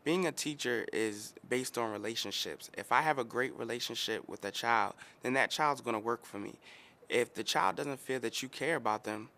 Being a teacher is based on relationships. If I have a great relationship with a child, then that child's going to work for me. If the child doesn't feel that you care about them,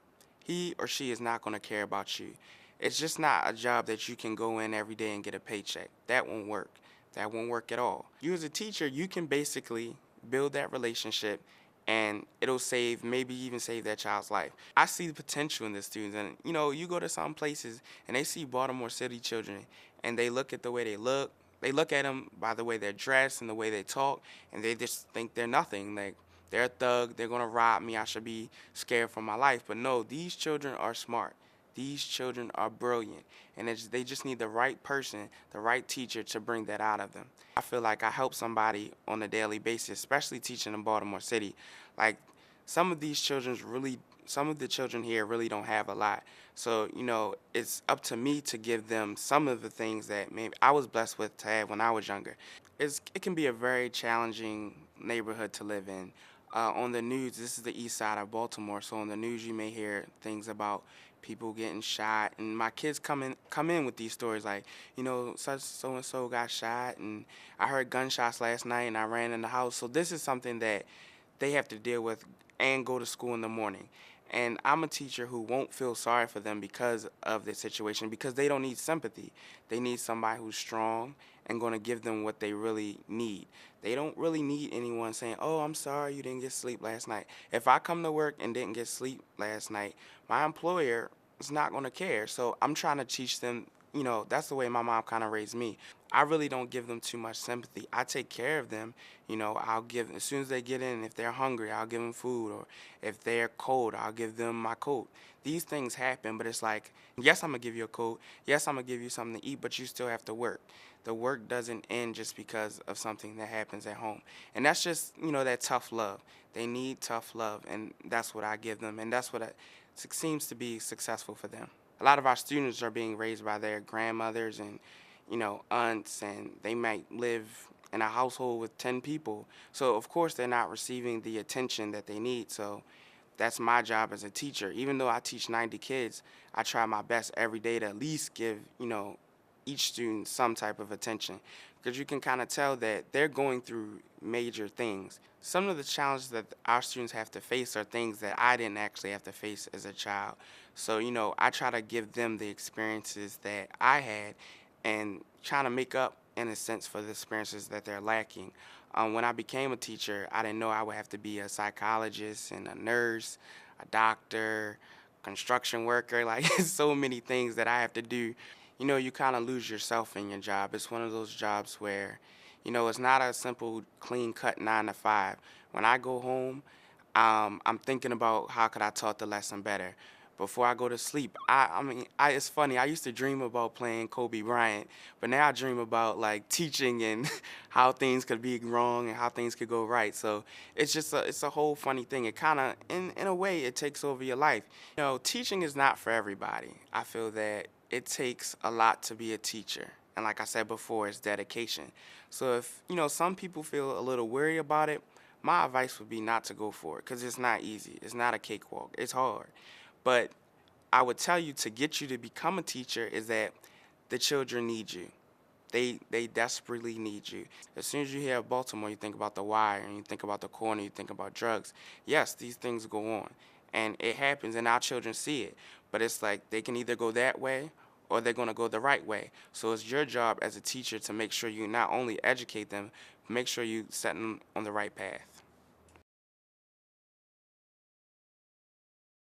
he or she is not going to care about you. It's just not a job that you can go in every day and get a paycheck. That won't work. That won't work at all. You as a teacher, you can basically build that relationship and it'll save, maybe even save that child's life. I see the potential in the students. And, you go to some places and they see Baltimore City children and they look at the way they look. They look at them by the way they're dressed and the way they talk, and they just think they're nothing. Like, they're a thug, they're gonna rob me, I should be scared for my life. But no, these children are smart. These children are brilliant, and they just need the right person, the right teacher to bring that out of them. I feel like I help somebody on a daily basis, especially teaching in Baltimore City. Like, some of the children here really don't have a lot. So, it's up to me to give them some of the things that maybe I was blessed with to have when I was younger. It can be a very challenging neighborhood to live in. On the news, this is the east side of Baltimore, so on the news you may hear things about people getting shot, and my kids come in with these stories like, such so and so got shot, and I heard gunshots last night, and I ran in the house. So this is something that they have to deal with and go to school in the morning. And I'm a teacher who won't feel sorry for them because of this situation, because they don't need sympathy. They need somebody who's strong and going to give them what they really need. They don't really need anyone saying, "Oh, I'm sorry you didn't get sleep last night." If I come to work and didn't get sleep last night, my employer is not going to care. So I'm trying to teach them, that's the way my mom kind of raised me. I really don't give them too much sympathy. I take care of them. I'll give, as soon as they get in, if they're hungry, I'll give them food. Or if they're cold, I'll give them my coat. These things happen, but it's like, yes, I'm going to give you a coat. Yes, I'm going to give you something to eat, but you still have to work. The work doesn't end just because of something that happens at home. And that's just, that tough love. They need tough love, and that's what I give them, and that's what seems to be successful for them. A lot of our students are being raised by their grandmothers and, aunts, and they might live in a household with 10 people. So, of course, they're not receiving the attention that they need. So, that's my job as a teacher. Even though I teach 90 kids, I try my best every day to at least give, each student some type of attention, because you can kind of tell that they're going through major things. Some of the challenges that our students have to face are things that I didn't actually have to face as a child. So, I try to give them the experiences that I had and trying to make up, in a sense, for the experiences that they're lacking. When I became a teacher, I didn't know I would have to be a psychologist and a nurse, a doctor, construction worker, like so many things that I have to do. You kind of lose yourself in your job. It's one of those jobs where, it's not a simple, clean cut 9 to 5. When I go home, I'm thinking about how could I taught the lesson better. Before I go to sleep, it's funny. I used to dream about playing Kobe Bryant, but now I dream about like teaching and how things could be wrong and how things could go right. So it's a whole funny thing. It kind of, in a way, it takes over your life. Teaching is not for everybody. I feel that it takes a lot to be a teacher. And like I said before, it's dedication. So if, some people feel a little weary about it, my advice would be not to go for it, because it's not easy. It's not a cakewalk. It's hard. But I would tell you, to get you to become a teacher is that the children need you. They desperately need you. As soon as you hear of Baltimore, you think about the wire, and you think about the corner, you think about drugs. Yes, these things go on, and it happens, and our children see it. But it's like they can either go that way or they're going to go the right way. So it's your job as a teacher to make sure you not only educate them, but make sure you set them on the right path.